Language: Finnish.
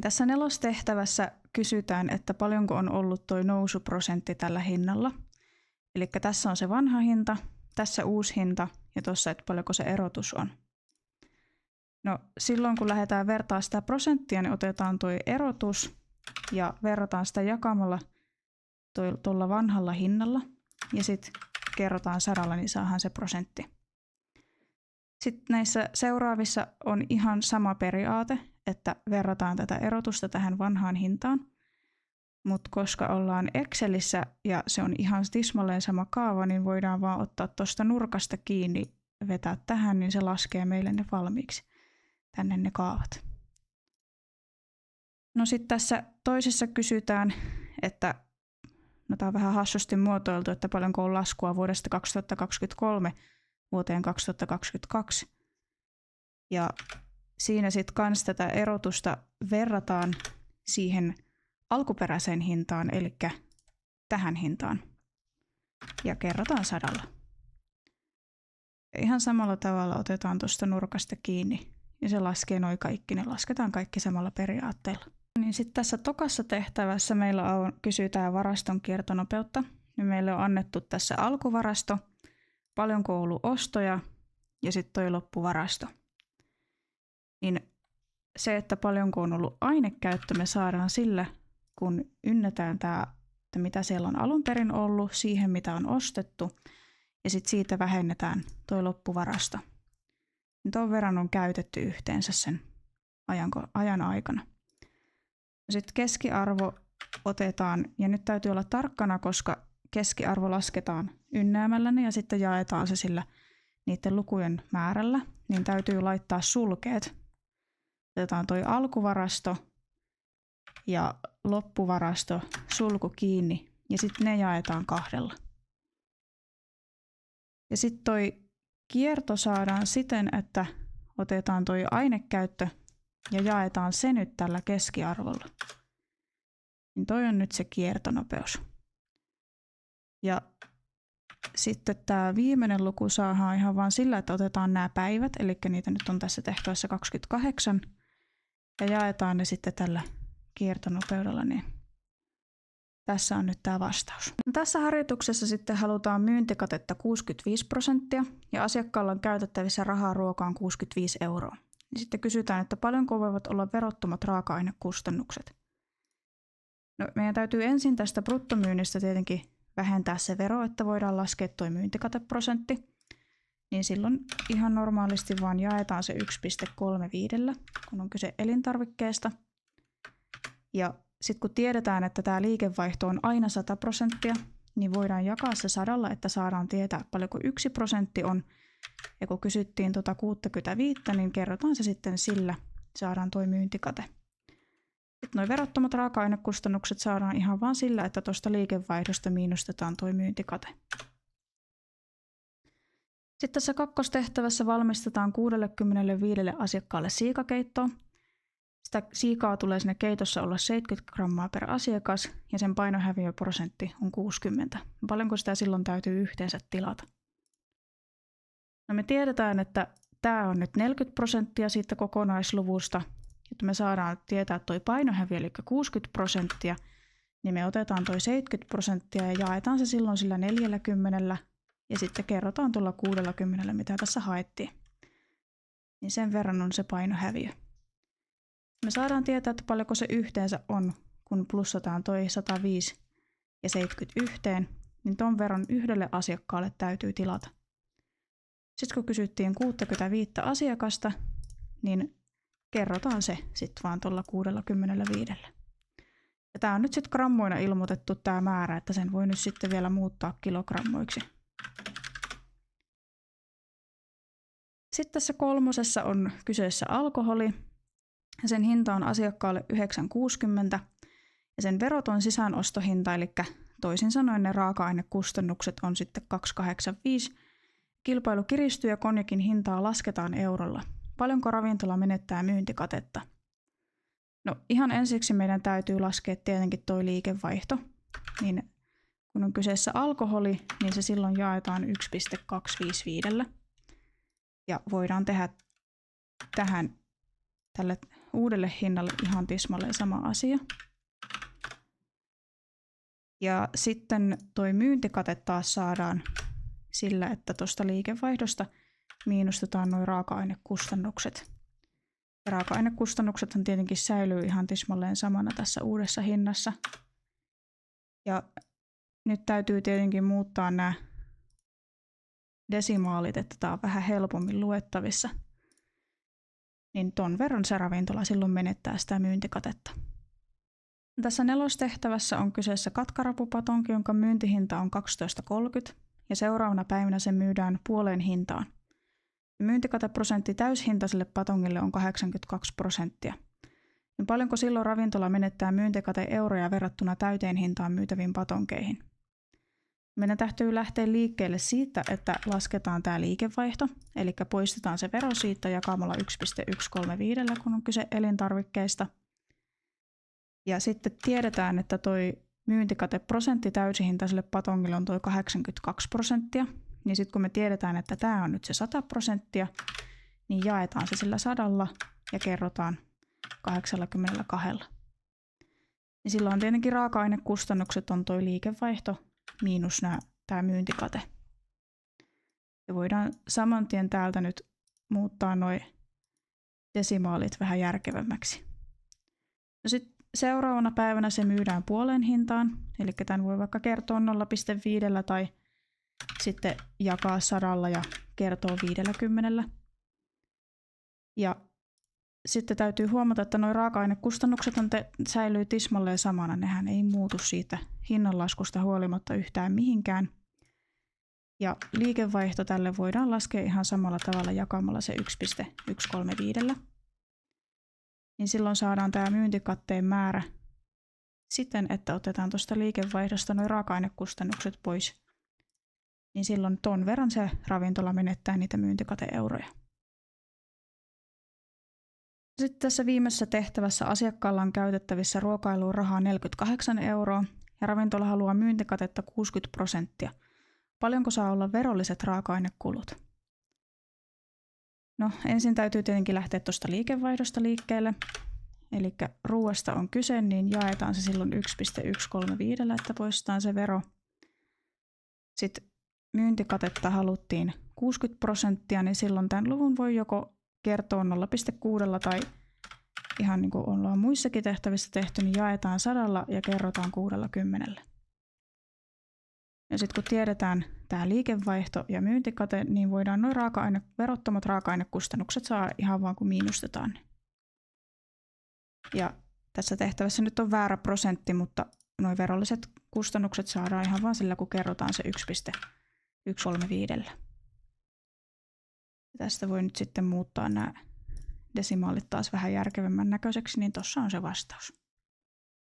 Tässä nelostehtävässä kysytään, että paljonko on ollut tuo nousuprosentti tällä hinnalla. Eli tässä on se vanha hinta, tässä uusi hinta ja tuossa, että paljonko se erotus on. No silloin kun lähdetään vertaamaan sitä prosenttia, niin otetaan tuo erotus ja verrataan sitä jakamalla tuolla vanhalla hinnalla ja sitten kerrotaan 100, niin saadaan se prosentti. Sitten näissä seuraavissa on ihan sama periaate, että verrataan tätä erotusta tähän vanhaan hintaan. Mutta koska ollaan Excelissä ja se on ihan tismalleen sama kaava, niin voidaan vaan ottaa tuosta nurkasta kiinni, vetää tähän, niin se laskee meille ne valmiiksi tänne ne kaavat. No sitten tässä toisessa kysytään, että no tämä on vähän hassusti muotoiltu, että paljonko on laskua vuodesta 2023 vuoteen 2022. Ja siinä sitten kans tätä erotusta verrataan siihen alkuperäiseen hintaan, eli tähän hintaan. Ja kerrotaan 100. Ja ihan samalla tavalla otetaan tuosta nurkasta kiinni ja se laskee noi kaikki, ne lasketaan kaikki samalla periaatteella. Niin sitten tässä tokassa tehtävässä meillä kysytään varaston kiertonopeutta. Ja meille on annettu tässä alkuvarasto, paljonko on ollut ostoja ja sitten toi loppuvarasto. Niin se, että paljonko on ollut ainekäyttö, me saadaan sillä, kun ynnätään tämä, että mitä siellä on alun perin ollut, siihen mitä on ostettu, ja sitten siitä vähennetään tuo loppuvarasto. Tuon verran on käytetty yhteensä sen ajan aikana. Sitten keskiarvo otetaan, ja nyt täytyy olla tarkkana, koska keskiarvo lasketaan ynnäämällä ja sitten jaetaan se sillä niiden lukujen määrällä, niin täytyy laittaa sulkeet. Otetaan toi alkuvarasto ja loppuvarasto, sulku kiinni, ja sitten ne jaetaan 2. Ja sitten toi kierto saadaan siten, että otetaan toi ainekäyttö ja jaetaan se nyt tällä keskiarvolla. Niin toi on nyt se kiertonopeus. Ja sitten tämä viimeinen luku saadaan ihan vaan sillä, että otetaan nämä päivät, eli niitä nyt on tässä tehtävässä 28, ja jaetaan ne sitten tällä kiertonopeudella, niin tässä on nyt tämä vastaus. Tässä harjoituksessa sitten halutaan myyntikatetta 65% ja asiakkaalla on käytettävissä rahaa ruokaan 65 €. Sitten kysytään, että paljonko voivat olla verottomat raaka-ainekustannukset. No, meidän täytyy ensin tästä bruttomyynnistä tietenkin vähentää se vero, että voidaan laskea tuo myyntikateprosentti. Niin silloin ihan normaalisti vaan jaetaan se 1,35, kun on kyse elintarvikkeesta. Ja sitten kun tiedetään, että tämä liikevaihto on aina 100%, niin voidaan jakaa se 100, että saadaan tietää paljonko 1% on. Ja kun kysyttiin 65, niin kerrotaan se sitten sillä, saadaan tuo myyntikate. Sitten nuo verottomat raaka-ainekustannukset saadaan ihan vain sillä, että tuosta liikevaihdosta miinustetaan tuo myyntikate. Sitten tässä kakkostehtävässä valmistetaan 65 asiakkaalle siikakeittoa. Sitä siikaa tulee siinä keitossa olla 70 grammaa per asiakas ja sen painohäviöprosentti on 60. Paljonko sitä silloin täytyy yhteensä tilata? No me tiedetään, että tämä on nyt 40% siitä kokonaisluvusta. Että me saadaan tietää tuo painohäviö, eli 60%, niin me otetaan tuo 70% ja jaetaan se silloin sillä 40 ja sitten kerrotaan tuolla 60, mitä tässä haettiin. Niin sen verran on se painohäviö. Me saadaan tietää, että paljonko se yhteensä on, kun plussataan toi 105 ja 70 yhteen, niin ton verran yhdelle asiakkaalle täytyy tilata. Sitten kun kysyttiin 65 asiakasta, niin kerrotaan se sitten vaan tuolla 65. Ja tää on nyt sitten grammoina ilmoitettu tämä määrä, että sen voi nyt sitten vielä muuttaa kilogrammoiksi. Sitten tässä kolmosessa on kyseessä alkoholi. Ja sen hinta on asiakkaalle 9,60 ja sen veroton sisäänostohinta, eli toisin sanoen ne raaka-ainekustannukset on sitten 2,85. Kilpailu kiristyy ja konjakin hintaa lasketaan eurolla. Paljonko ravintola menettää myyntikatetta? No ihan ensiksi meidän täytyy laskea tietenkin tuo liikevaihto. Niin kun on kyseessä alkoholi, niin se silloin jaetaan 1,255. Ja voidaan tehdä tälle uudelle hinnalle ihan tismalleen sama asia. Ja sitten toi myyntikate taas saadaan sillä, että tuosta liikevaihdosta miinustetaan nuo raaka-ainekustannukset. Ja raaka-ainekustannuksethan tietenkin säilyy ihan tismalleen samana tässä uudessa hinnassa. Ja nyt täytyy tietenkin muuttaa nämä desimaalit, että tämä on vähän helpommin luettavissa. Niin ton verran se ravintola silloin menettää sitä myyntikatetta. Tässä nelostehtävässä on kyseessä katkarapupatonki, jonka myyntihinta on 12,30 ja seuraavana päivänä se myydään puoleen hintaan. Myyntikateprosentti täyshintaiselle patongille on 82%. Niin paljonko silloin ravintola menettää myyntikateeuroja verrattuna täyteen hintaan myytäviin patonkeihin? Meidän täytyy lähteä liikkeelle siitä, että lasketaan tämä liikevaihto, eli poistetaan se vero siitä jakamalla 1,135, kun on kyse elintarvikkeista. Ja sitten tiedetään, että toi myyntikateprosentti täysihintaiselle patongille on toi 82%. Niin sitten kun me tiedetään, että tämä on nyt se 100%, niin jaetaan se sillä 100 ja kerrotaan 82. Niin silloin tietenkin raaka-ainekustannukset on toi liikevaihto miinus tämä myyntikate. Ja voidaan saman tien täältä nyt muuttaa noi desimaalit vähän järkevämmäksi. No sitten seuraavana päivänä se myydään puoleen hintaan, eli tämän voi vaikka kertoa 0,5 tai sitten jakaa 100 ja kertoo 50. Ja sitten täytyy huomata, että nuo raaka-ainekustannukset säilyy tismalleen samana. Nehän ei muutu siitä hinnanlaskusta huolimatta yhtään mihinkään. Ja liikevaihto tälle voidaan laskea ihan samalla tavalla jakamalla se 1,135. Niin silloin saadaan tämä myyntikatteen määrä siten, että otetaan tuosta liikevaihdosta nuo raaka-ainekustannukset pois. Niin silloin ton verran se ravintola menettää niitä myyntikateeuroja. Sitten tässä viimeisessä tehtävässä asiakkaalla on käytettävissä ruokailuun rahaa 48 € ja ravintola haluaa myyntikatetta 60%. Paljonko saa olla verolliset raaka-ainekulut? No ensin täytyy tietenkin lähteä tuosta liikevaihdosta liikkeelle. Eli ruuasta on kyse, niin jaetaan se silloin 1,135, että poistetaan se vero. Sitten myyntikatetta haluttiin 60%, niin silloin tämän luvun voi joko kertoa 0,6 tai ihan niin kuin ollaan muissakin tehtävissä tehty, niin jaetaan 100 ja kerrotaan 60. Ja sitten kun tiedetään tämä liikevaihto ja myyntikate, niin voidaan nuo verottomat raaka-ainekustannukset saa ihan vaan kun miinustetaan. Ja tässä tehtävässä nyt on väärä prosentti, mutta nuo verolliset kustannukset saadaan ihan vaan sillä, kun kerrotaan se 1,135. Tästä voi nyt sitten muuttaa nämä desimaalit taas vähän järkevämmän näköiseksi, niin tuossa on se vastaus.